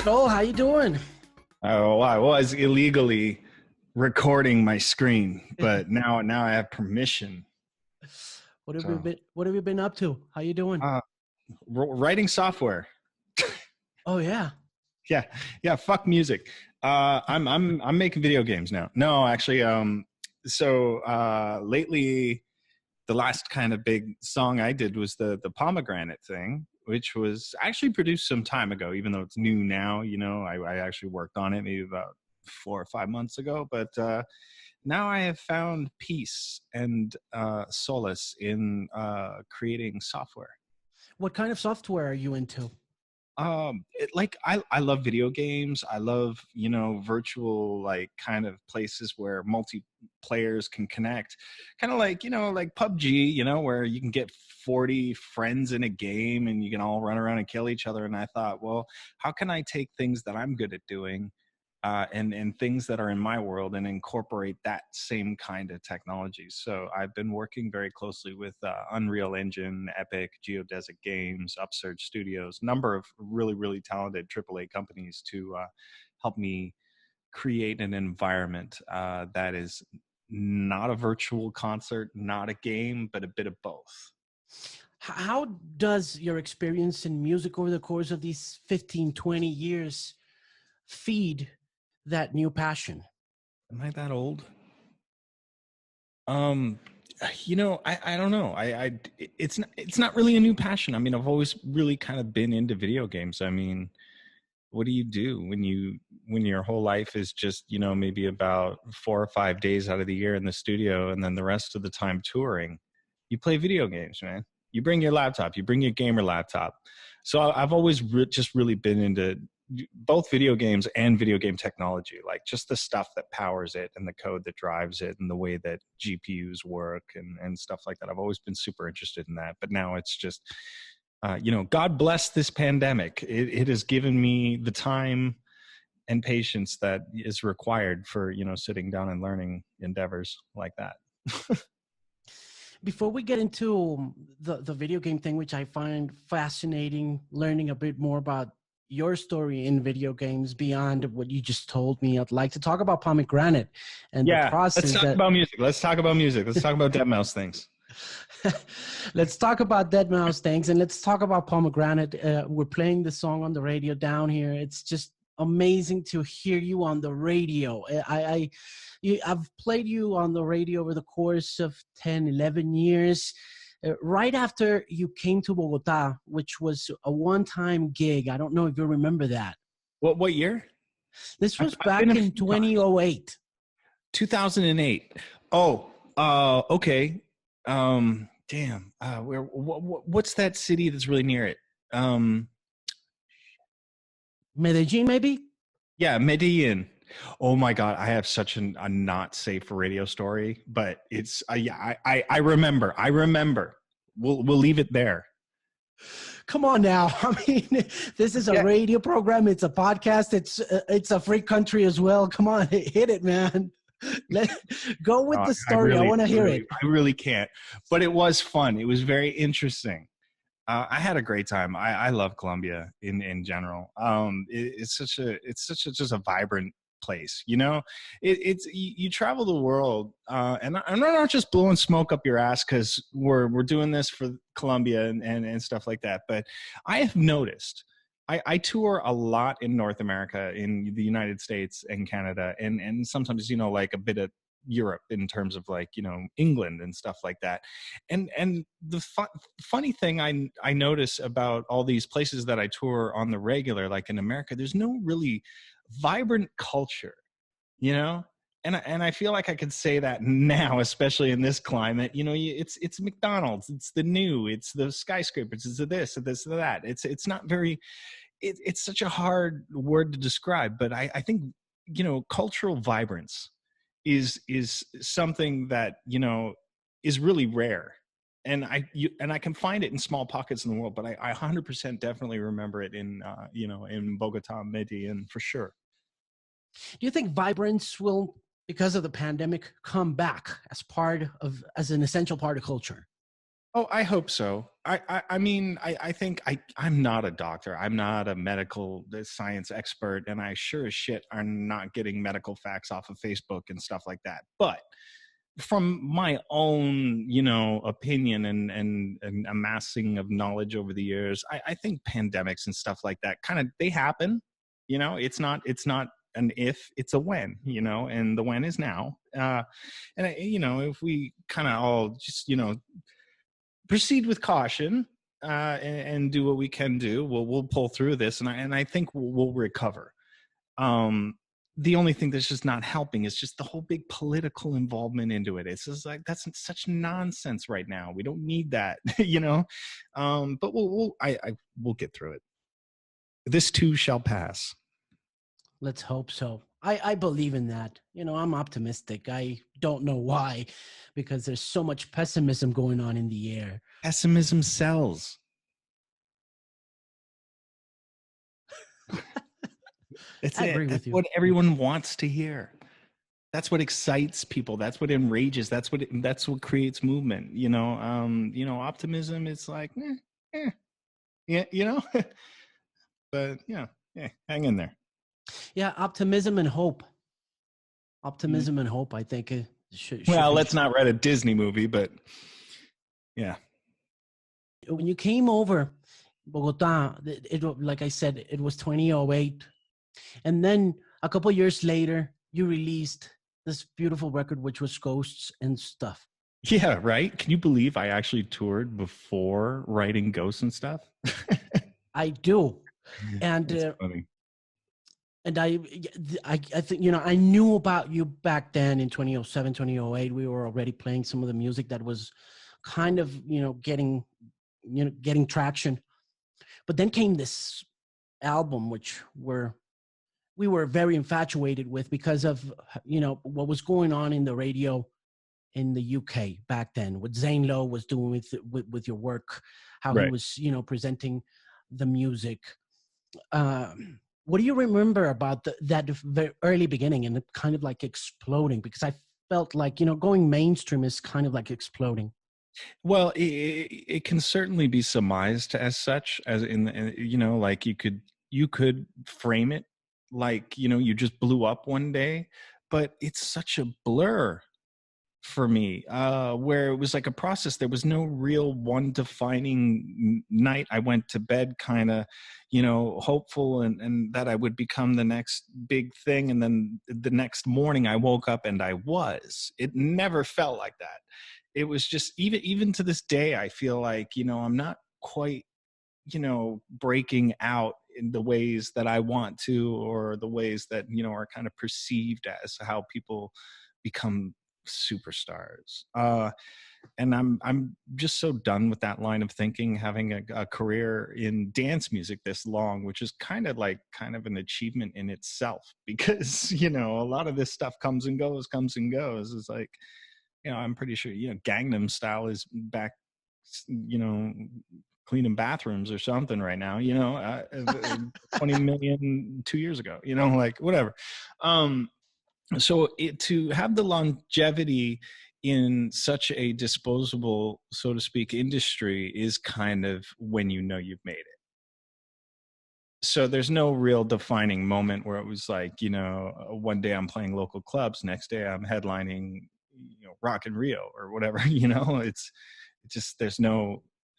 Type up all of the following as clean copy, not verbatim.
Joel, how you doing? Oh, I was illegally recording my screen, but now I have permission. So, What have you been up to? How you doing? uh, writing software. Oh yeah. Yeah, yeah. Fuck music. I'm making video games now. No, actually, lately, the last kind of big song I did was the pomegranate thing, which was actually produced some time ago, even though it's new now. I actually worked on it maybe about 4 or 5 months ago, but now I have found peace and solace in creating software. What kind of software are you into? I love video games. I love, virtual like kind of places where multiplayers can connect, kind of like, like PUBG, where you can get 40 friends in a game and you can all run around and kill each other. And I thought, well, how can I take things that I'm good at doing and things that are in my world and incorporate that same kind of technology. So I've been working very closely with Unreal Engine, Epic, Geodesic Games, Upsurge Studios, number of really, really talented AAA companies to help me create an environment that is not a virtual concert, not a game, but a bit of both. How does your experience in music over the course of these 15, 20 years feed that new passion? Am I that old? I don't know. It's not really a new passion. I mean, I've always really kind of been into video games. I mean, what do you do when your whole life is just, maybe about 4 or 5 days out of the year in the studio and then the rest of the time touring? You play video games, man. You bring your laptop, you bring your gamer laptop. So I've always just really been into both video games and video game technology, like just the stuff that powers it and the code that drives it and the way that GPUs work and stuff like that. I've always been super interested in that. But now it's just, God bless this pandemic. It has given me the time and patience that is required for, sitting down and learning endeavors like that. Before we get into the video game thing, which I find fascinating, learning a bit more about your story in video games beyond what you just told me, I'd like to talk about pomegranate and the Yeah, let's process talk about music. Let's talk about music. Let's talk about deadmau5 things. Let's talk about deadmau5 things, and let's talk about pomegranate. We're playing the song on the radio down here. It's just amazing to hear you on the radio. I've played you on the radio over the course of 10, 11 years. Right after you came to Bogota, which was a one-time gig. I don't know if you remember that. What year? This was back in 2008. 2008. Oh, okay. Damn. What's that city that's really near it? Medellin, maybe? Yeah, Medellin. Oh my God, I have such a not safe for radio story, but it's yeah, I remember. We'll leave it there. Come on now. I mean, this is a radio program. It's a podcast. It's a free country as well. Come on, hit it, man. Go with the story. I want to hear it. I really can't, but it was fun. It was very interesting. I had a great time. I love Colombia in general. It's such a just a vibrant place. It's you travel the world, and I'm not just blowing smoke up your ass because we're doing this for Colombia and stuff like that. But I have noticed. I tour a lot in North America, in the United States and Canada, and sometimes like a bit of Europe in terms of like England and stuff like that. And the funny thing I notice about all these places that I tour on the regular, like in America, there's no really vibrant culture, and I feel like I could say that now, especially in this climate. It's McDonald's, it's the new, it's the skyscrapers, it's this and that. It's not very. It's such a hard word to describe, but I think cultural vibrance is something that is really rare, and I can find it in small pockets in the world, but I 100% definitely remember it in in Bogota, Medellin, for sure. Do you think vibrance will, because of the pandemic, come back as an essential part of culture? Oh, I hope so. I mean, I think I'm not a doctor. I'm not a medical science expert, and I sure as shit are not getting medical facts off of Facebook and stuff like that. But from my own, opinion and amassing of knowledge over the years, I think pandemics and stuff like that they happen. It's not an if, it's a when, and the when is now. If we kind of all just, proceed with caution, and do what we can do, we'll pull through this, and I think we'll recover. The only thing that's just not helping is just the whole big political involvement into it. It's just like, that's such nonsense right now. We don't need that, but we'll get through it. This too shall pass. Let's hope so. I believe in that. I'm optimistic. I don't know why, because there's so much pessimism going on in the air. Pessimism sells. I agree with you. What everyone wants to hear. That's what excites people. That's what enrages. That's what creates movement. Optimism is like, yeah, but yeah, hang in there. Yeah, optimism and hope. Optimism and hope, I think. Should let's not write a Disney movie, but yeah. When you came over Bogota, like I said, it was 2008. And then a couple years later, you released this beautiful record, which was Ghosts and Stuff. Yeah, right? Can you believe I actually toured before writing Ghosts and Stuff? I do. And that's funny. And I think, I knew about you back then in 2007, 2008. We were already playing some of the music that was kind of, getting traction. But then came this album, which we were very infatuated with because of, what was going on in the radio in the UK back then, what Zane Lowe was doing with your work, how Right. he was, presenting the music. What do you remember about that very early beginning and kind of like exploding? Because I felt like, going mainstream is kind of like exploding. Well, it can certainly be surmised as such, as like you could frame it like, you just blew up one day, but it's such a blur for me, where it was like a process. There was no real one defining night. I went to bed kind of, hopeful and that I would become the next big thing. And then the next morning I woke up and it never felt like that. It was just, even to this day, I feel like, I'm not quite, breaking out in the ways that I want to, or the ways that, are kind of perceived as how people become superstars. And I'm just so done with that line of thinking, having a career in dance music this long, which is kind of an achievement in itself, because, a lot of this stuff comes and goes. It's like, I'm pretty sure, Gangnam Style is back, cleaning bathrooms or something right now, 20 million 2 years ago, like whatever. So to have the longevity in such a disposable, so to speak, industry is kind of when you've made it. So there's no real defining moment where it was like, one day I'm playing local clubs, next day I'm headlining, Rock in Rio or whatever,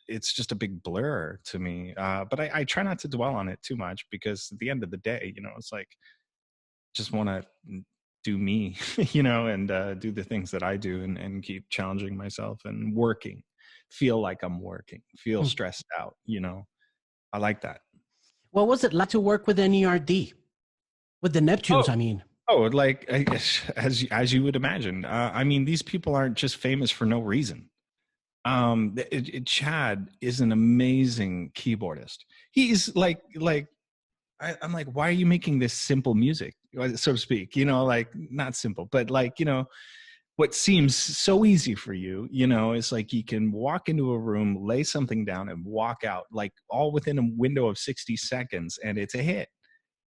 it's just a big blur to me. But I try not to dwell on it too much, because at the end of the day, it's like, just want to do me, and do the things that I do, and keep challenging myself and working, feel like I'm working, feel stressed out, I like that. What was it like to work with NERD? With the Neptunes, I mean. Oh, like, as you would imagine. I mean, these people aren't just famous for no reason. Chad is an amazing keyboardist. He's like I'm like, why are you making this simple music, so to speak? Like, not simple, but like, what seems so easy for you, is like you can walk into a room, lay something down, and walk out, like all within a window of 60 seconds, and it's a hit.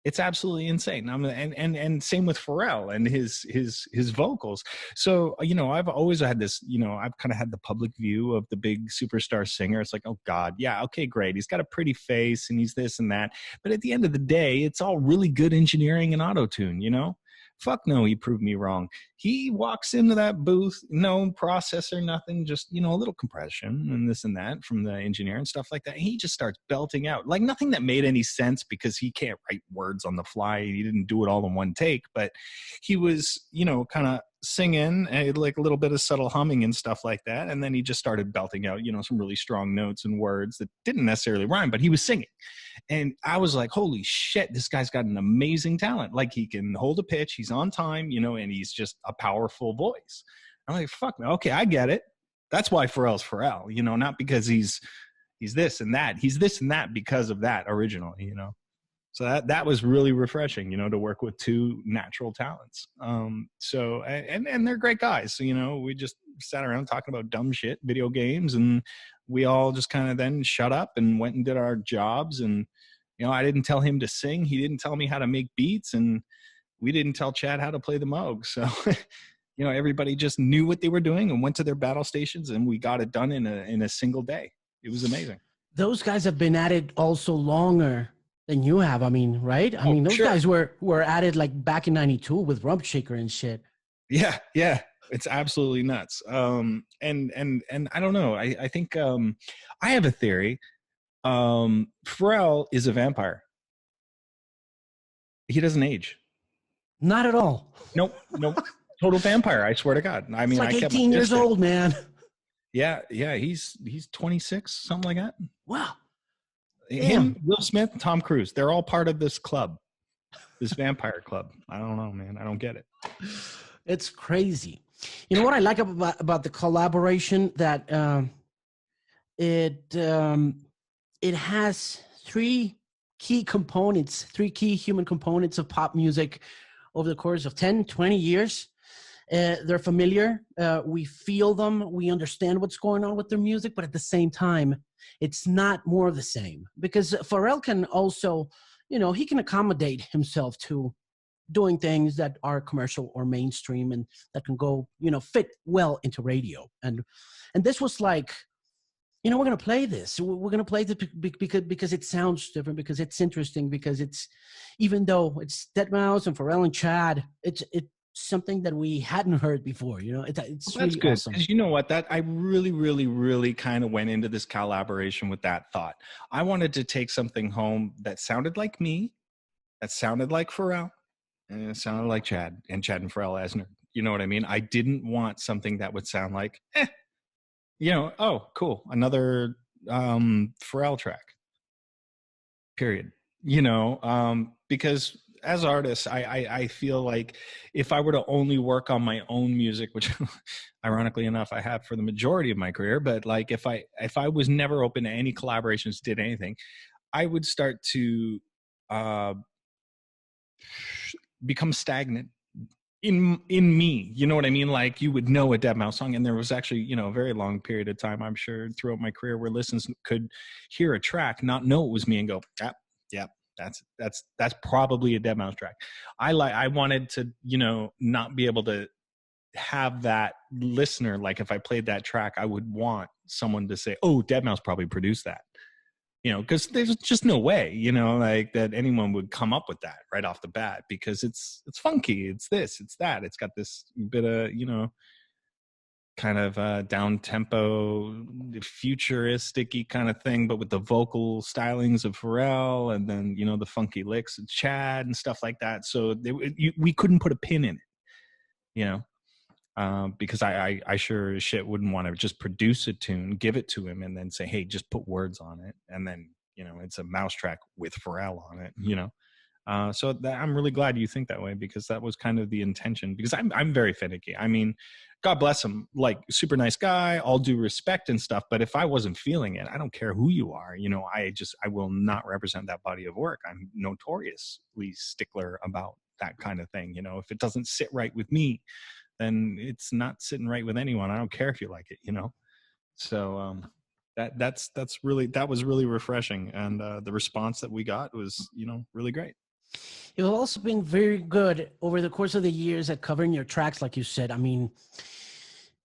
It's absolutely insane. And same with Pharrell and his vocals. So, I've always had this, I've kind of had the public view of the big superstar singer. It's like, oh God, yeah, okay, great. He's got a pretty face and he's this and that. But at the end of the day, it's all really good engineering and auto-tune, Fuck no, he proved me wrong. He walks into that booth, no processor, nothing, just, a little compression and this and that from the engineer and stuff like that. And he just starts belting out like nothing that made any sense because he can't write words on the fly. He didn't do it all in one take, but he was, kind of singing like a little bit of subtle humming and stuff like that. And then he just started belting out, some really strong notes and words that didn't necessarily rhyme, but he was singing. And I was like, holy shit, this guy's got an amazing talent. Like he can hold a pitch, he's on time, and he's just a powerful voice. I'm like, fuck, man, okay, I get it. That's why Pharrell's Pharrell, not because he's this and that. He's this and that because of that originally, So that was really refreshing, to work with two natural talents. So and they're great guys. So, we just sat around talking about dumb shit, video games, and we all just kind of then shut up and went and did our jobs. And, I didn't tell him to sing. He didn't tell me how to make beats, and we didn't tell Chad how to play the Moog. So, everybody just knew what they were doing and went to their battle stations, and we got it done in a single day. It was amazing. Those guys have been at it also longer than you have. I mean, right? I mean, those sure. guys were at it like back in '92 with Rump Shaker and shit. Yeah. It's absolutely nuts. And I don't know. I think I have a theory. Pharrell is a vampire. He doesn't age. Not at all. Nope. Total vampire. I swear to God. I mean, it's like 18 years old, man. Yeah. He's 26, something like that. Wow. Him, Will Smith, Tom Cruise. They're all part of this club, this vampire club. I don't know, man. I don't get it. It's crazy. You know what I like about the collaboration? That it has three key human components of pop music over the course of 10, 20 years. They're familiar. We feel them. We understand what's going on with their music, but at the same time, it's not more of the same, because Pharrell can also, he can accommodate himself to doing things that are commercial or mainstream and that can go, fit well into radio. And this was like, we're going to play this. We're going to play this because it sounds different, because it's interesting, because it's, even though it's deadmau5 and Pharrell and Chad, it's something that we hadn't heard before. It's that's really good, awesome. because you know what, that I really, really, really kind of went into this collaboration with that thought. I wanted to take something home that sounded like me, that sounded like Pharrell, and it sounded like Chad and Pharrell as nerd. You know what I mean? I didn't want something that would sound like, oh, cool, another Pharrell track. Period. Because as artists, I feel like if I were to only work on my own music, which ironically enough I have for the majority of my career, but like if I was never open to any collaborations, did anything, I would start to become stagnant in me. You know what I mean? Like, you would know a deadmau5 song, and there was actually, a very long period of time, I'm sure, throughout my career where listeners could hear a track, not know it was me, and go, yeah, that's probably a deadmau5 track. I wanted to, not be able to have that listener, like if I played that track, I would want someone to say, oh, deadmau5 probably produced that. Because there's just no way, like that anyone would come up with that right off the bat, because it's funky, it's this, it's that, it's got this bit of, kind of down tempo, futuristic-y kind of thing, but with the vocal stylings of Pharrell, and then, the funky licks of Chad and stuff like that. So we couldn't put a pin in it, because I sure as shit wouldn't want to just produce a tune, give it to him, and then say, hey, just put words on it, and then it's a mouse track with Pharrell on it. So I'm really glad you think that way, because that was kind of the intention. Because I'm very finicky. I mean, God bless him, like super nice guy, all due respect and stuff. But if I wasn't feeling it, I don't care who you are. I will not represent that body of work. I'm notoriously stickler about that kind of thing. If it doesn't sit right with me, then it's not sitting right with anyone. I don't care if you like it, So that was really refreshing, and the response that we got was, really great. You've also been very good over the course of the years at covering your tracks, like you said. I mean,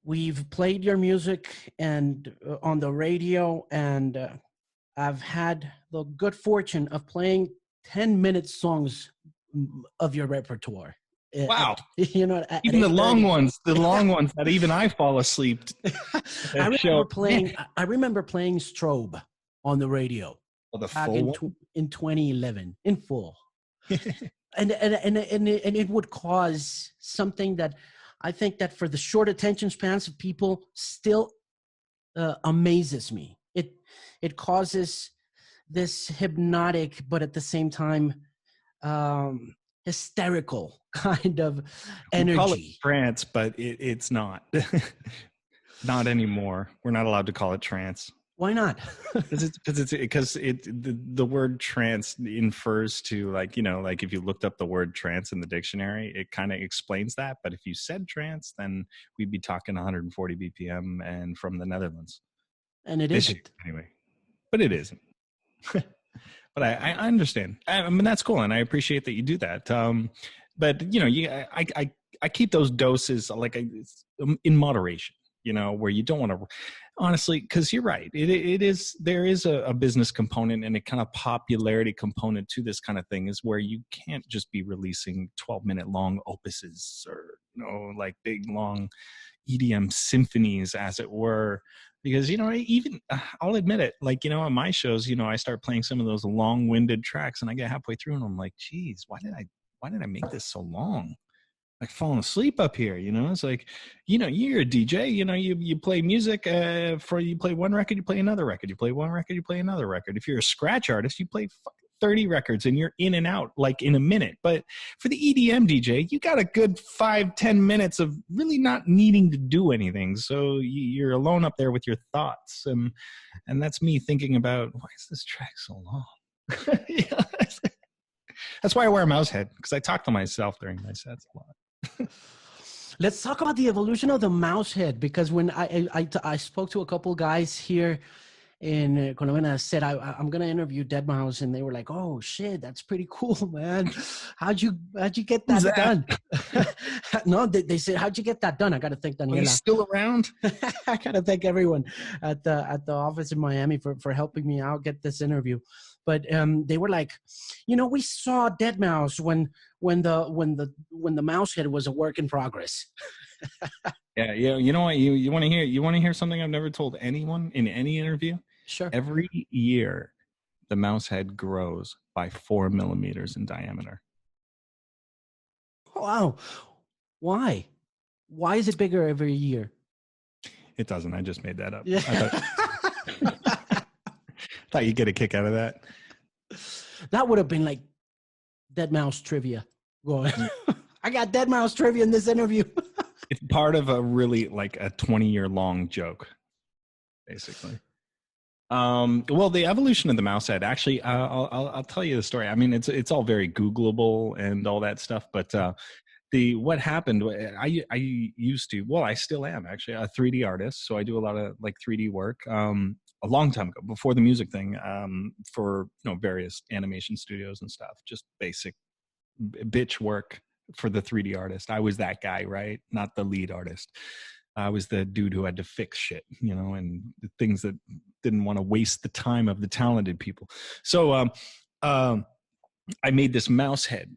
we've played your music and on the radio, and I've had the good fortune of playing 10-minute songs of your repertoire. Wow. You know, at Even the 8:30. long ones that even I fall asleep. I remember playing Strobe on the radio. Oh, the back full in 2011 in full. and it would cause something that I think that for the short attention spans of people still amazes me. It causes this hypnotic, but at the same time hysterical kind of energy. We call it trance, but it's not. Not anymore. We're not allowed to call it trance. Why not? Because the word trance infers to, like, you know, like if you looked up the word trance in the dictionary, it kind of explains that. But if you said trance, then we'd be talking 140 BPM and from the Netherlands. And it isn't. Anyway, but it isn't. But I understand. I mean, that's cool. And I appreciate that you do that. But, you know, I keep those doses like in moderation, you know, where you don't want to, honestly, because you're right. There is a business component and a kind of popularity component to this kind of thing, is where you can't just be releasing 12-minute long opuses or, you know, like big long EDM symphonies, as it were. Because, you know, even I'll admit it, like, you know, on my shows, you know, I start playing some of those long-winded tracks and I get halfway through and I'm like, geez, why did I make this so long? Like falling asleep up here, you know? It's like, you know, you're a DJ, you know, you play music you play one record, you play another record, you play one record, you play another record. If you're a scratch artist, you play 30 records and you're in and out like in a minute. But for the EDM DJ, you got a good 5-10 minutes of really not needing to do anything. So you're alone up there with your thoughts. And that's me thinking about, why is this track so long? Yeah. That's why I wear a mouse head, because I talk to myself during my sets a lot. Let's talk about the evolution of the mouse head, because when I spoke to a couple guys here in Colombia, said I'm gonna interview deadmau5, and they were like, "Oh shit, that's pretty cool, man. How'd you get that done?" No, they said, "How'd you get that done?" I got to thank Daniela. He's still around. I got to thank everyone at the office in Miami for helping me out get this interview. But they were like, you know, we saw deadmau5 when the mouse head was a work in progress. Yeah. You know what? You want to hear something I've never told anyone in any interview? Sure. Every year, the mouse head grows by 4 millimeters in diameter. Wow. Why? Why is it bigger every year? It doesn't. I just made that up. Yeah. I thought you'd get a kick out of that. That would have been like deadmau5 trivia. I got deadmau5 trivia in this interview. It's part of a really like a 20-year long joke, basically. Well, the evolution of the mouse head, actually, I'll tell you the story. I mean, it's all very Googleable and all that stuff, but what happened, I used to, well, I still am actually a 3D artist. So I do a lot of like 3D work, a long time ago, before the music thing, for, you know, various animation studios and stuff, just basic bitch work for the 3D artist. I was that guy, right? Not the lead artist. I was the dude who had to fix shit, you know, and the things that didn't want to waste the time of the talented people. So, I made this mouse head,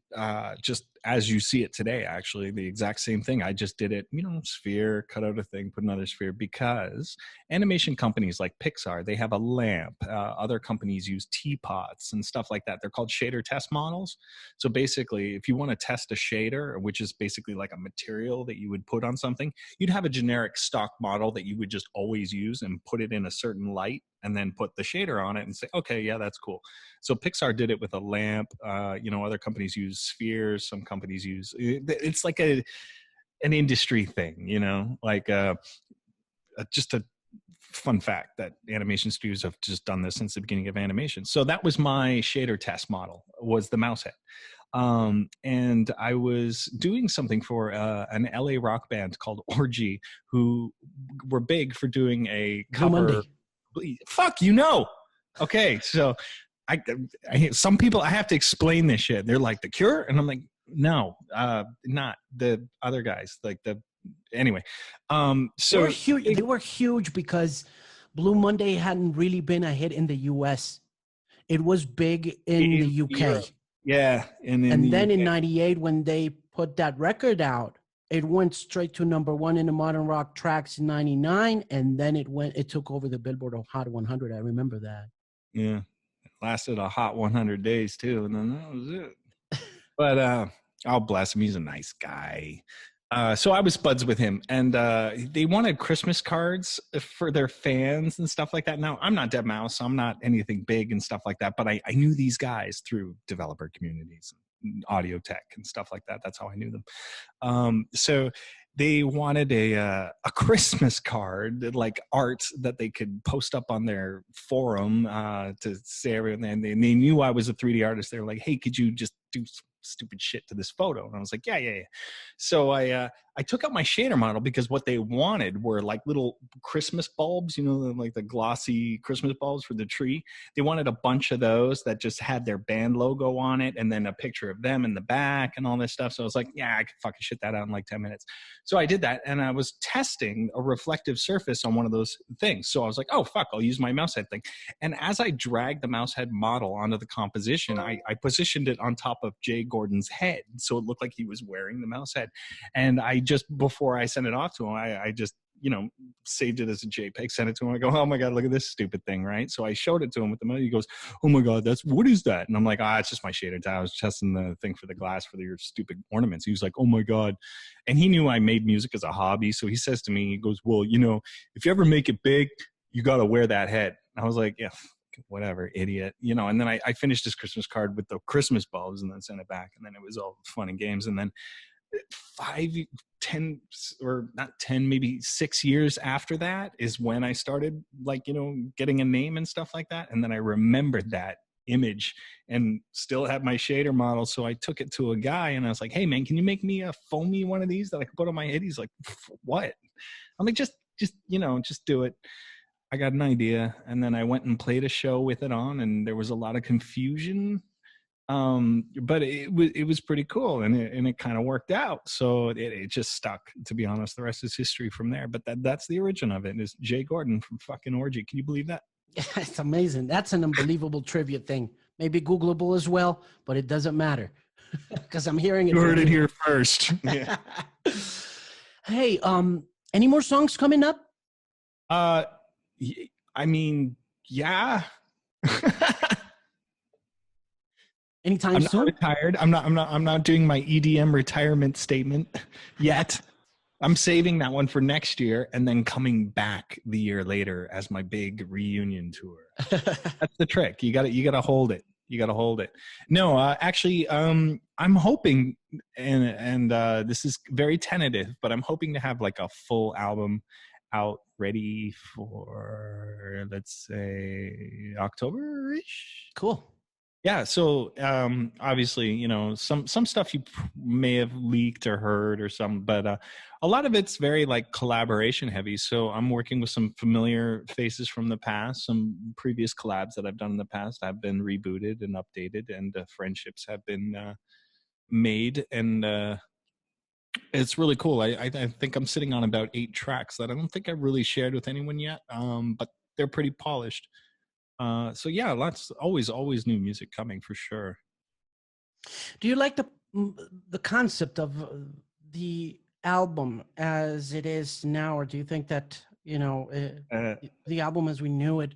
just as you see it today, actually, the exact same thing. I just did it, you know, sphere, cut out a thing, put another sphere, because animation companies like Pixar, they have a lamp. Other companies use teapots and stuff like that. They're called shader test models. So basically, if you want to test a shader, which is basically like a material that you would put on something, you'd have a generic stock model that you would just always use and put it in a certain light and then put the shader on it and say, okay, yeah, that's cool. So Pixar did it with a lamp. You know, other companies use spheres. Some companies use, it's like an industry thing, you know, like just a fun fact that animation studios have just done this since the beginning of animation. So that was my shader test model, was the mouse head. And I was doing something for an LA rock band called Orgy, who were big for doing a cover. Monday. Fuck, you know. Okay, so some people, I have to explain this shit. They're like, The Cure? And I'm like, no, not the other guys. Like anyway. So they were huge because Blue Monday hadn't really been a hit in the US. It was big in the UK. Europe. Yeah. And then in 98, when they put that record out, it went straight to #1 in the modern rock tracks in 99. And then it took over the Billboard Hot 100. I remember that. Yeah. It lasted a hot 100 days too. And then that was it. But, oh, bless him. He's a nice guy. So I was buds with him, and they wanted Christmas cards for their fans and stuff like that. Now, I'm not deadmau5. I'm not anything big and stuff like that, but I knew these guys through developer communities, audio tech and stuff like that. That's how I knew them. So they wanted a Christmas card, like art that they could post up on their forum to say everything. And they knew I was a 3D artist. They were like, hey, could you just do stupid shit to this photo? And I was like, yeah. So I took out my shader model because what they wanted were like little Christmas bulbs, like the glossy Christmas bulbs for the tree. They wanted a bunch of those that just had their band logo on it and then a picture of them in the back and all this stuff. So I was like, yeah, I could fucking shit that out in like 10 minutes. So I did that, and I was testing a reflective surface on one of those things. So I was like, oh, fuck, I'll use my mouse head thing. And as I dragged the mouse head model onto the composition, I positioned it on top of Jay Gordon's head. So it looked like he was wearing the mouse head. And I just, before I sent it off to him, I just, saved it as a JPEG, sent it to him. I go, oh my God, look at this stupid thing, right? So I showed it to him with the mouse. He goes, oh my God, what is that? And I'm like, it's just my shader tile. I was testing the thing for the glass for your stupid ornaments. He was like, oh my God. And he knew I made music as a hobby. So he says to me, he goes, well, if you ever make it big, you got to wear that head. And I was like, yeah, whatever, idiot. And then I finished his Christmas card with the Christmas bulbs and then sent it back. And then it was all fun and games. And then 10 or not 10, maybe 6 years after that is when I started getting a name and stuff like that. And then I remembered that image and still had my shader model. So I took it to a guy and I was like, hey man, can you make me a foamy one of these that I can put on my head? He's like, what? I'm like, just do it. I got an idea. And then I went and played a show with it on, and there was a lot of confusion. But it was pretty cool, and it kind of worked out. So it just stuck, to be honest. The rest is history from there. But that's the origin of it, is Jay Gordon from fucking Orgy. Can you believe that? It's amazing. That's an unbelievable trivia thing. Maybe Googleable as well, but it doesn't matter because I'm hearing it. You heard it here first. Yeah. Hey, any more songs coming up? I mean, yeah. Anytime I'm soon? not retired. I'm not doing my EDM retirement statement yet. I'm saving that one for next year and then coming back the year later as my big reunion tour. That's the trick. You got to hold it. You got to hold it. No, actually, I'm hoping, and this is very tentative, but I'm hoping to have like a full album out ready for, let's say, October-ish. Cool. Yeah, so obviously, some stuff you may have leaked or heard or some, but a lot of it's very like collaboration heavy. So I'm working with some familiar faces from the past, some previous collabs that I've done in the past have been rebooted and updated, and friendships have been made, and it's really cool. I think I'm sitting on about 8 tracks that I don't think I've really shared with anyone yet, but they're pretty polished. So yeah, always new music coming for sure. Do you like the concept of the album as it is now, or do you think that the album as we knew it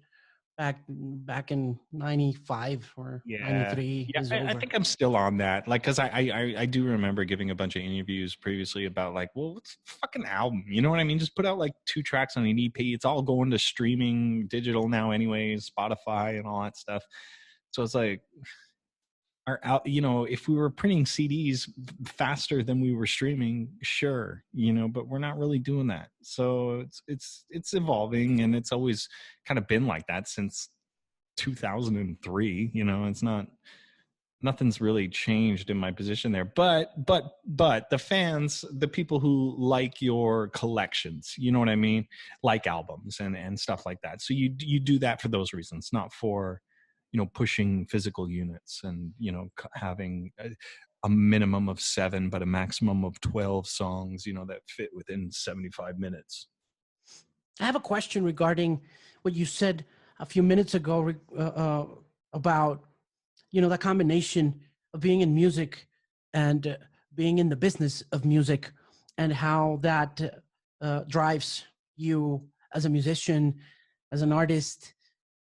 back in 95 or 93 is over? I think I'm still on that, like, because I do remember giving a bunch of interviews previously about like, well, what's a fucking album, you know what I mean? Just put out like 2 tracks on an EP. It's all going to streaming digital now anyways, Spotify and all that stuff. So it's like, if we were printing CDs faster than we were streaming, sure, but we're not really doing that. So it's evolving, and it's always kind of been like that since 2003. It's not, nothing's really changed in my position there. But the fans, the people who like your collections, you know what I mean, like albums and stuff like that. So you do that for those reasons, not for pushing physical units and, having a minimum of 7, but a maximum of 12 songs, that fit within 75 minutes. I have a question regarding what you said a few minutes ago about, the combination of being in music and being in the business of music, and how that drives you as a musician, as an artist,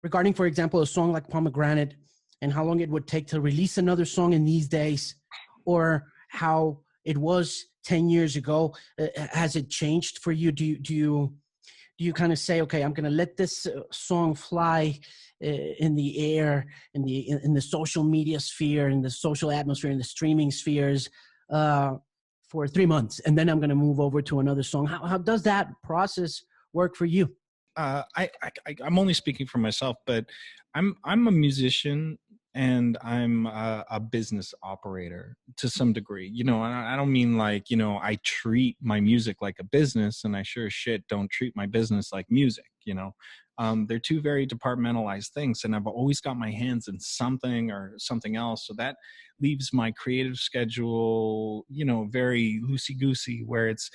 regarding, for example, a song like Pomegranate, and how long it would take to release another song in these days, or how it was 10 years ago. Has it changed for you? Do you kind of say, okay, I'm going to let this song fly in the air, in the social media sphere, in the social atmosphere, in the streaming spheres for 3 months, and then I'm going to move over to another song? How does that process work for you? I'm only speaking for myself, but I'm a musician and I'm a business operator to some degree, and I don't mean like, I treat my music like a business, and I sure as shit don't treat my business like music. They're two very departmentalized things, and I've always got my hands in something or something else. So that leaves my creative schedule, very loosey-goosey, where it's,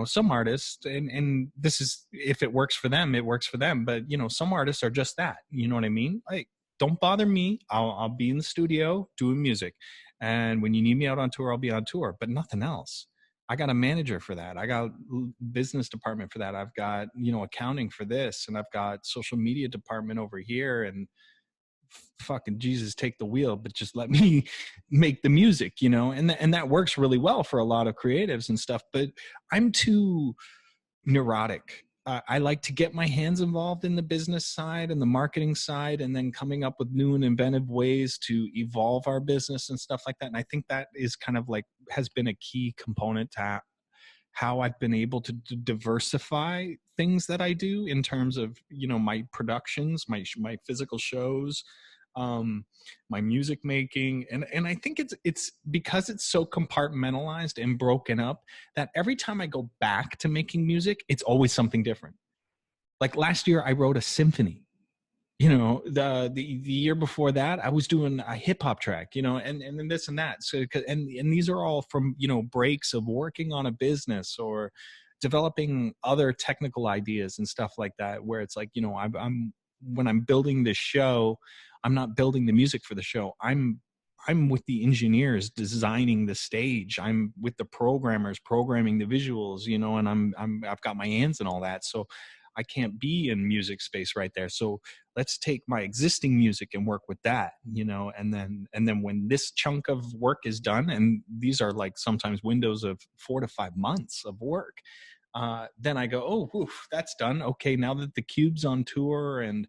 some artists, and this is, if it works for them, it works for them. But, some artists are just that, you know what I mean? Like, don't bother me. I'll be in the studio doing music. And when you need me out on tour, I'll be on tour, but nothing else. I got a manager for that. I got business department for that. I've got, accounting for this, and I've got social media department over here, and fucking Jesus, take the wheel, but just let me make the music, and that works really well for a lot of creatives and stuff. But I'm too neurotic. I like to get my hands involved in the business side and the marketing side, and then coming up with new and inventive ways to evolve our business and stuff like that. And I think that is kind of like, has been a key component to how I've been able to diversify things that I do in terms of, my productions, my physical shows, my music making. And I think it's because it's so compartmentalized and broken up that every time I go back to making music, it's always something different. Like last year I wrote a symphony. The year before that I was doing a hip hop track, and then this and that. So and these are all from, breaks of working on a business or developing other technical ideas and stuff like that, where it's like, I'm when I'm building this show, I'm not building the music for the show. I'm with the engineers designing the stage. I'm with the programmers programming the visuals, and I've got my hands in all that. So I can't be in music space right there. So let's take my existing music and work with that, and then when this chunk of work is done, and these are like sometimes windows of 4 to 5 months of work, then I go, oh, woof, that's done. Okay, now that the cube's on tour and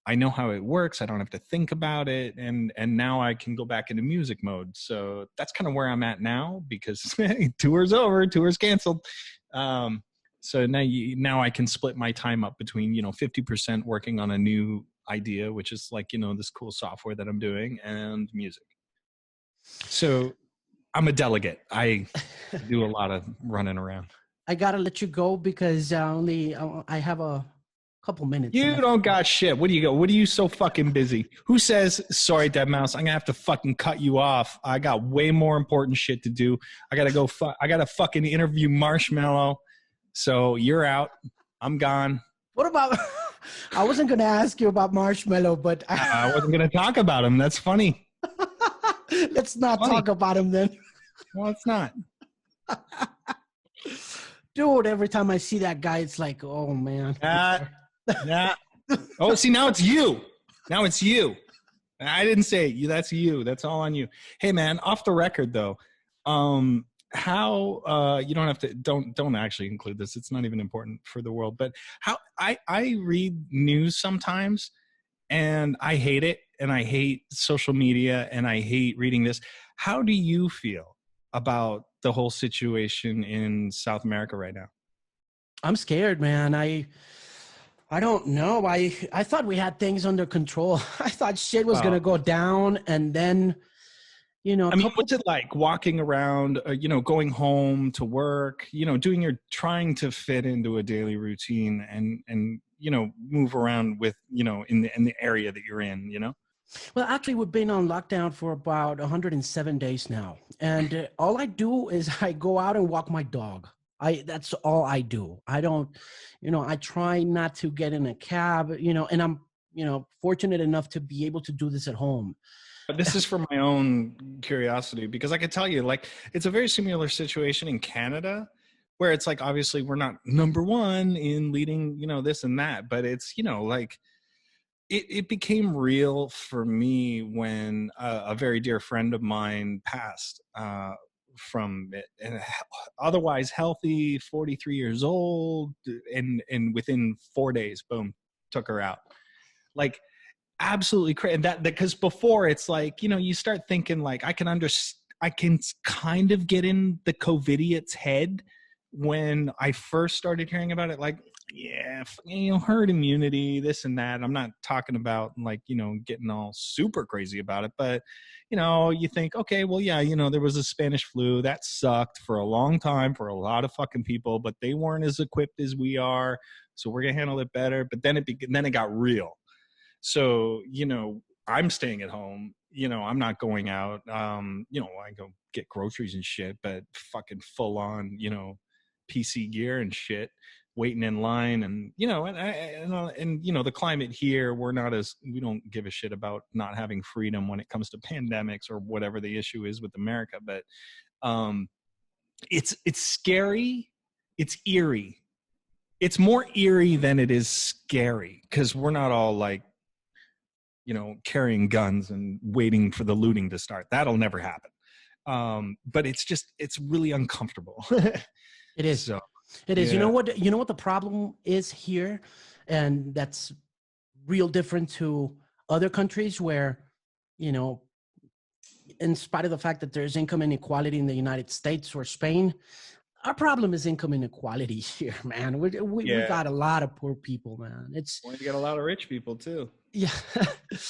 I know how it works, I don't have to think about it, and now I can go back into music mode. So that's kind of where I'm at now, because tour's over, tour's canceled. So now I can split my time up between 50% working on a new idea, which is like this cool software that I'm doing, and music. So I'm a delegate. I do a lot of running around. I gotta let you go because I have a couple minutes. You don't got shit. What do you go? What are you so fucking busy? Who says, sorry, deadmau5, I'm gonna have to fucking cut you off. I got way more important shit to do. I gotta go. I gotta fucking interview Marshmallow. So you're out. I'm gone. What about? I wasn't gonna ask you about Marshmallow, but I wasn't gonna talk about him. That's funny. Let's not talk about him then. Well, it's not. Dude, every time I see that guy, it's like, oh man. Nah. Oh, see, now it's you. Now it's you. I didn't say it. That's you. That's all on you. Hey, man, off the record though, how you don't have to don't actually include this. It's not even important for the world. But how I read news sometimes, and I hate it, and I hate social media, and I hate reading this. How do you feel about the whole situation in South America right now? I'm scared, man. I don't know. I thought we had things under control. I thought shit was going to go down, and then, I mean, what's it like walking around, going home to work, trying to fit into a daily routine and move around with, in the area that you're in, Well, actually, we've been on lockdown for about 107 days now. And all I do is I go out and walk my dog. That's all I do. I don't, I try not to get in a cab, and I'm, fortunate enough to be able to do this at home. This is for my own curiosity, because I could tell you, like, it's a very similar situation in Canada, where it's like, obviously we're not number one in leading, this and that, but it's, like, it became real for me when a very dear friend of mine passed from it, and otherwise healthy, 43 years old, and within 4 days, boom, took her out. Like, absolutely crazy. And that, because before, it's like, you start thinking, like, I can kind of get in the COVIDiot's head when I first started hearing about it. Like, yeah, herd immunity, this and that. I'm not talking about, like, getting all super crazy about it, but you think, okay, well, yeah, there was a Spanish flu that sucked for a long time for a lot of fucking people, but they weren't as equipped as we are, so we're gonna handle it better. But then it got real. So, I'm staying at home, I'm not going out. I go get groceries and shit, but fucking full on, PC gear and shit, waiting in line. And, the climate here, we don't give a shit about not having freedom when it comes to pandemics or whatever the issue is with America. But it's scary. It's eerie. It's more eerie than it is scary, because we're not all like, carrying guns and waiting for the looting to start. That'll never happen. But it's really uncomfortable. It is. So, it is. Yeah. You know what the problem is here? And that's real different to other countries where, in spite of the fact that there's income inequality in the United States or Spain, our problem is income inequality here, man. We got a lot of poor people, man. We got a lot of rich people too. Yeah.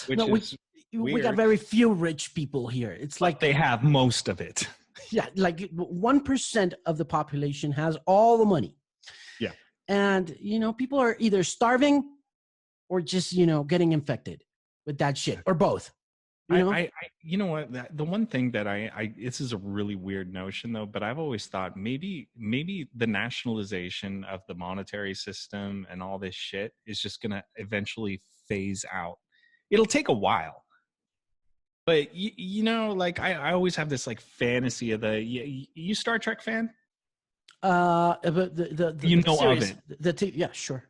Which no, is we got very few rich people here. It's like they have most of it. Yeah, like 1% of the population has all the money. Yeah. And, people are either starving or just, getting infected with that shit, or both. You know what? The one thing that this is a really weird notion though, but I've always thought maybe the nationalization of the monetary system and all this shit is just going to eventually phase out. It'll take a while. But like I always have this like fantasy of you Star Trek fan? But the series, of it. Yeah, sure.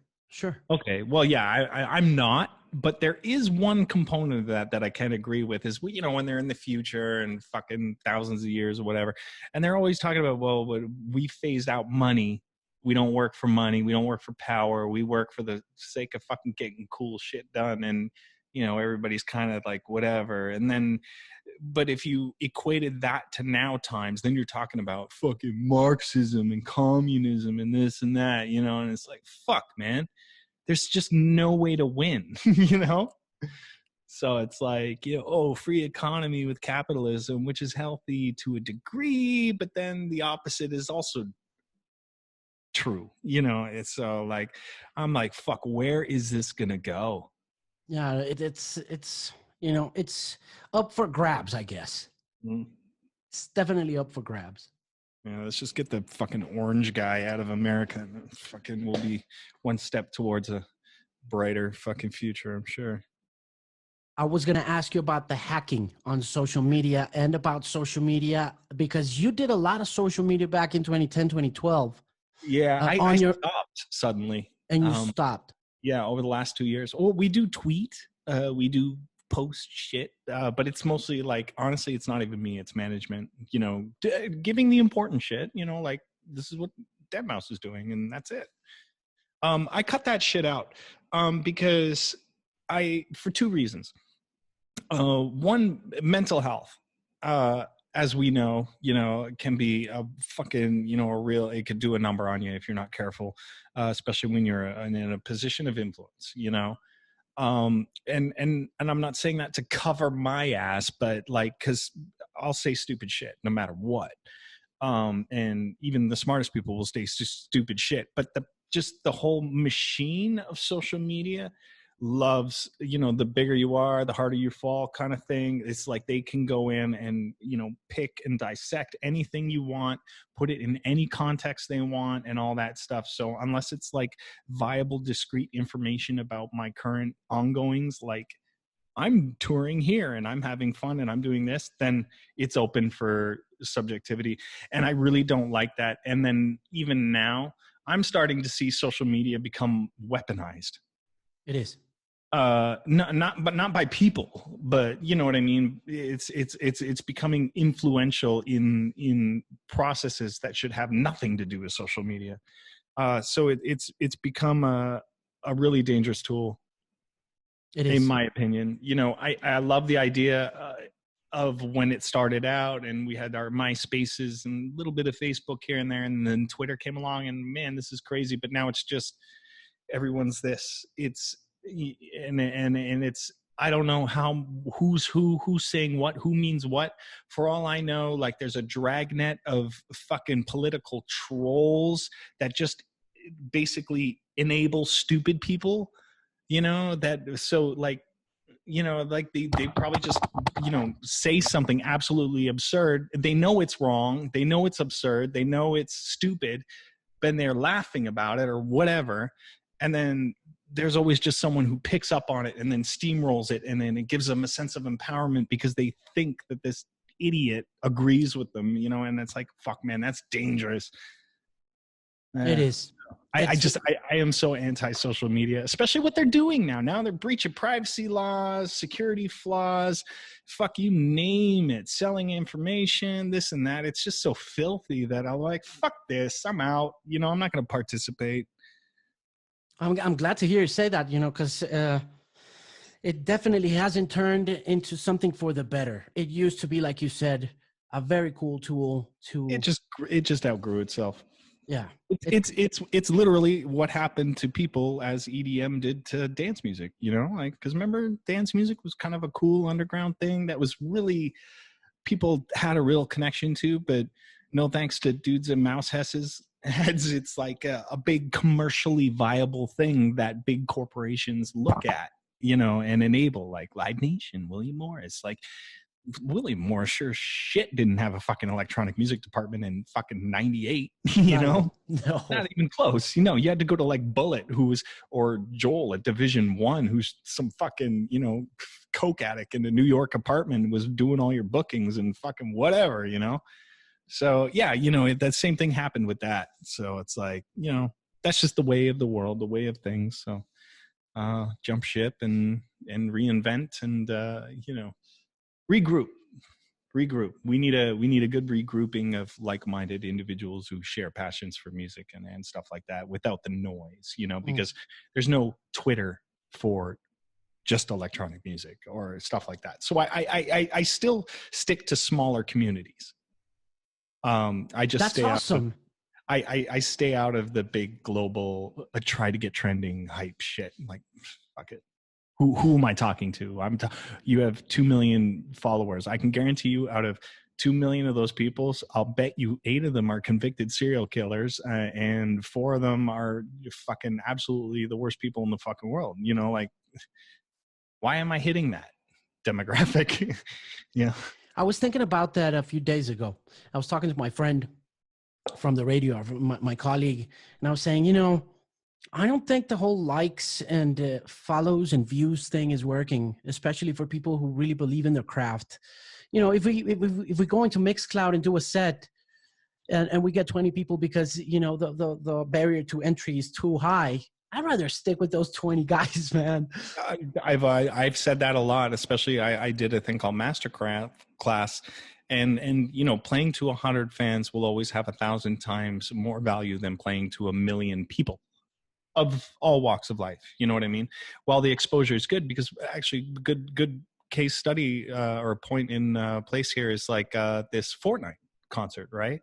Okay, well, yeah, I'm not, but there is one component of that I can agree with is, when they're in the future and fucking thousands of years or whatever, and they're always talking about, well, we phased out money. We don't work for money. We don't work for power. We work for the sake of fucking getting cool shit done. And, everybody's kind of like whatever. And then, but if you equated that to now times, then you're talking about fucking Marxism and communism and this and that, and it's like, fuck, man, there's just no way to win, So it's like, free economy with capitalism, which is healthy to a degree, but then the opposite is also true. It's so like, I'm like, fuck, where is this going to go? Yeah, it's it's up for grabs, I guess. Mm. It's definitely up for grabs. Yeah, let's just get the fucking orange guy out of America, and fucking we'll be one step towards a brighter fucking future, I'm sure. I was going to ask you about the hacking on social media and about social media, because you did a lot of social media back in 2010, 2012. Yeah, I stopped suddenly. And you stopped. Yeah, over the last 2 years. Well, we do tweet, we do post shit, but it's mostly like, honestly, it's not even me, it's management, giving the important shit, like this is what deadmau5 is doing, and that's it. I cut that shit out because for two reasons. One, mental health. As we know, can be a fucking, it could do a number on you if you're not careful, especially when you're in a position of influence, and I'm not saying that to cover my ass, but like, cause I'll say stupid shit no matter what. And even the smartest people will say stupid shit, but just the whole machine of social media, loves, you know, the bigger you are, the harder you fall kind of thing. It's like they can go in and, you know, pick and dissect anything you want, put it in any context they want and all that stuff. So unless it's like viable, discrete information about my current ongoings, like I'm touring here and I'm having fun and I'm doing this, then it's open for subjectivity. And I really don't like that. And then even now, I'm starting to see social media become weaponized. It is. Not by people, but you know what I mean. It's becoming influential in processes that should have nothing to do with social media. So it's become a really dangerous tool. It is. In my opinion. You know, I love the idea of when it started out, and we had our MySpaces and a little bit of Facebook here and there, and then Twitter came along, and man, this is crazy. But now it's just everyone's this. It's and it's, I don't know who's saying what, who means what. For all I know, like there's a dragnet of fucking political trolls that just basically enable stupid people, you know, that so like, you know, like they probably just, you know, say something absolutely absurd. They know it's wrong, they know it's absurd, they know it's stupid, but they're laughing about it or whatever. And then there's always just someone who picks up on it and then steamrolls it, and then it gives them a sense of empowerment because they think that this idiot agrees with them, you know. And it's like, fuck, man, that's dangerous. It is. I am so anti-social media, especially what they're doing now. Now they're breaching privacy laws, security flaws, fuck you name it, selling information, this and that. It's just so filthy that I'm like, fuck this, I'm out. You know, I'm not going to participate. I'm glad to hear you say that, you know, because it definitely hasn't turned into something for the better. It used to be, like you said, a very cool tool to. It just outgrew itself. Yeah, it's literally what happened to people as EDM did to dance music. You know, like, because remember, dance music was kind of a cool underground thing that was really, people had a real connection to, but no thanks to dudes and mouse heads, it's like a big commercially viable thing that big corporations look at, you know, and enable, like Live Nation, William Morris. Like, William Morris sure shit didn't have a fucking electronic music department in fucking 98, you know? No. Not even close. You know, you had to go to like Bullet, or Joel at Division One, who's some fucking, you know, coke addict in a New York apartment, was doing all your bookings and fucking whatever, you know? So yeah, you know, that same thing happened with that. So it's like, you know, that's just the way of the world, the way of things. So jump ship and reinvent and, you know, regroup. We need a good regrouping of like-minded individuals who share passions for music and stuff like that without the noise, you know, because there's no Twitter for just electronic music or stuff like that. So I still stick to smaller communities. I just That's stay awesome. I stay out of the big global try to get trending hype shit. I'm like, fuck it. Who am I talking to? You have 2 million followers. I can guarantee you, out of 2 million of those people, I'll bet you 8 of them are convicted serial killers, and 4 of them are fucking absolutely the worst people in the fucking world. You know, like, why am I hitting that demographic? Yeah. I was thinking about that a few days ago. I was talking to my friend from the radio, my colleague, and I was saying, you know, I don't think the whole likes and follows and views thing is working, especially for people who really believe in their craft. You know, if we go into Mixcloud and do a set and we get 20 people because, you know, the barrier to entry is too high, I'd rather stick with those 20 guys, man. I've said that a lot, especially I did a thing called Masterclass class. And you know, playing to 100 fans will always have 1,000 times more value than playing to 1 million people of all walks of life. You know what I mean? While the exposure is good, because actually good case study or point in place here is like this Fortnite concert, right?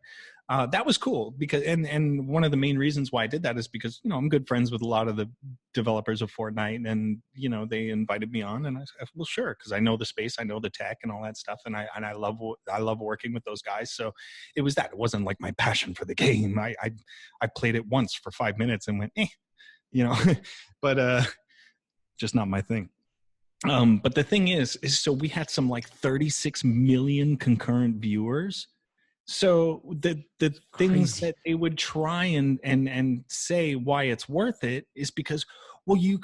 That was cool because, and one of the main reasons why I did that is because, you know, I'm good friends with a lot of the developers of Fortnite, and, you know, they invited me on, and I said, well, sure. Cause I know the space, I know the tech and all that stuff. And I love working with those guys. So it was that. It wasn't like my passion for the game. I played it once for 5 minutes and went, you know, but just not my thing. But the thing is so we had some like 36 million concurrent viewers. So the things that they would try and say why it's worth it is because, well, you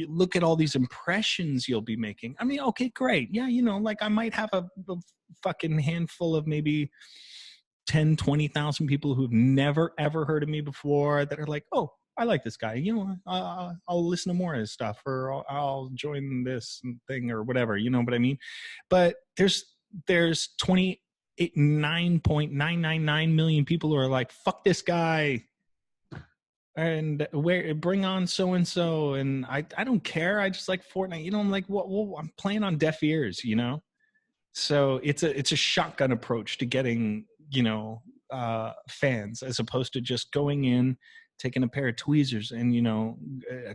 look at all these impressions you'll be making. I mean, okay, great. Yeah, like I might have a fucking handful of maybe 10, 20,000 people who've never, ever heard of me before that are like, oh, I like this guy. I'll listen to more of his stuff, or I'll join this thing or whatever, you know what I mean? But there's 9.999 million people who are like, fuck this guy, and bring on so and so, and I don't care. I just like Fortnite. I'm like, well, I'm playing on deaf ears, So it's a shotgun approach to getting fans, as opposed to just going in, taking a pair of tweezers, and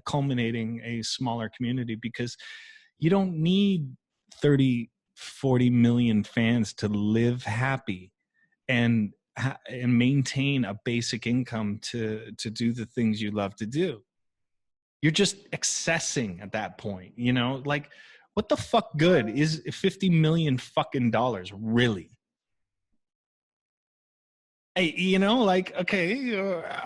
culminating a smaller community, because you don't need 30, 40 million fans to live happy and maintain a basic income to do the things you love to do. You're just accessing at that point, like, what the fuck good is $50 million fucking dollars, really? Hey, like, okay,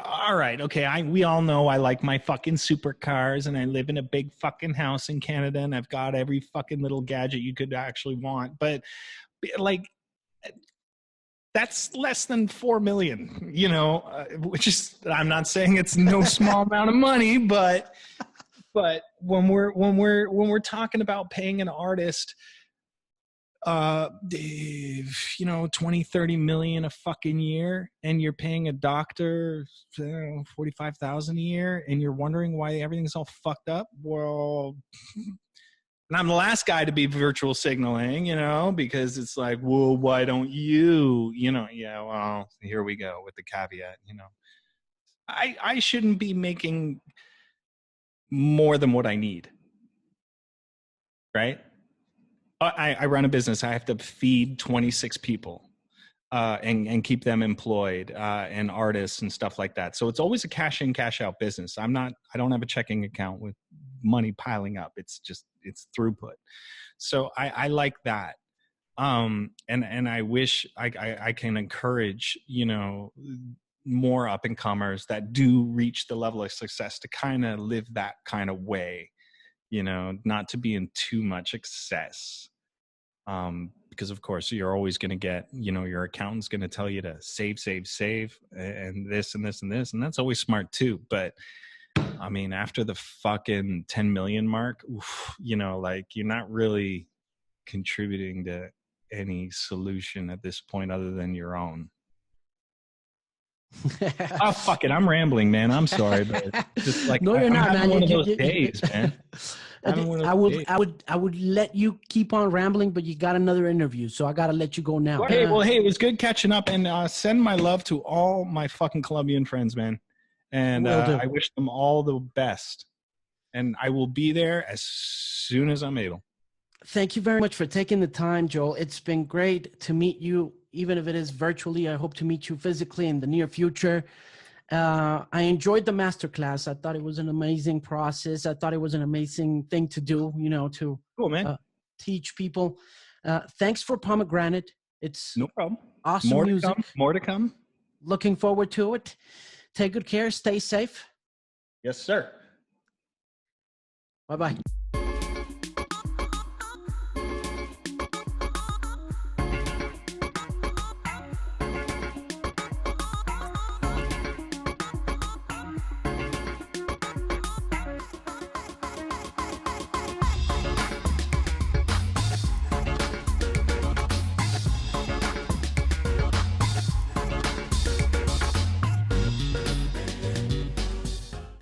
all right, okay, we all know I like my fucking supercars, and I live in a big fucking house in Canada, and I've got every fucking little gadget you could actually want, but like, that's less than 4 million, which is, I'm not saying it's no small amount of money, but when we're talking about paying an artist 20, 30 million a fucking year, and you're paying a doctor 45,000 a year, and you're wondering why everything's all fucked up, well, and I'm the last guy to be virtual signaling, because it's like, well, why don't you, yeah, well, here we go with the caveat, I shouldn't be making more than what I need, right? I run a business. I have to feed 26 people and keep them employed, and artists and stuff like that. So it's always a cash in, cash out business. I don't have a checking account with money piling up. It's throughput. So I like that. And I wish I can encourage, more up and comers that do reach the level of success to kind of live that kind of way, not to be in too much excess. Because of course you're always going to get, your accountant's going to tell you to save, and this and this and this. And that's always smart too. But I mean, after the fucking 10 million mark, like, you're not really contributing to any solution at this point other than your own. Oh, fuck it. I'm rambling, man. I'm sorry, but just like, no, you're not, man. One of those days, man. I would let you keep on rambling, but you got another interview, so I got to let you go now. Hey, it was good catching up, and send my love to all my fucking Colombian friends, man. And I wish them all the best. And I will be there as soon as I'm able. Thank you very much for taking the time, Joel. It's been great to meet you, even if it is virtually. I hope to meet you physically in the near future. I enjoyed the masterclass. I thought it was an amazing process. I thought it was an amazing thing to do, to cool, man. Teach people. Thanks for Pomegranate. It's no problem. Awesome music. More to come. Looking forward to it. Take good care. Stay safe. Yes, sir. Bye-bye.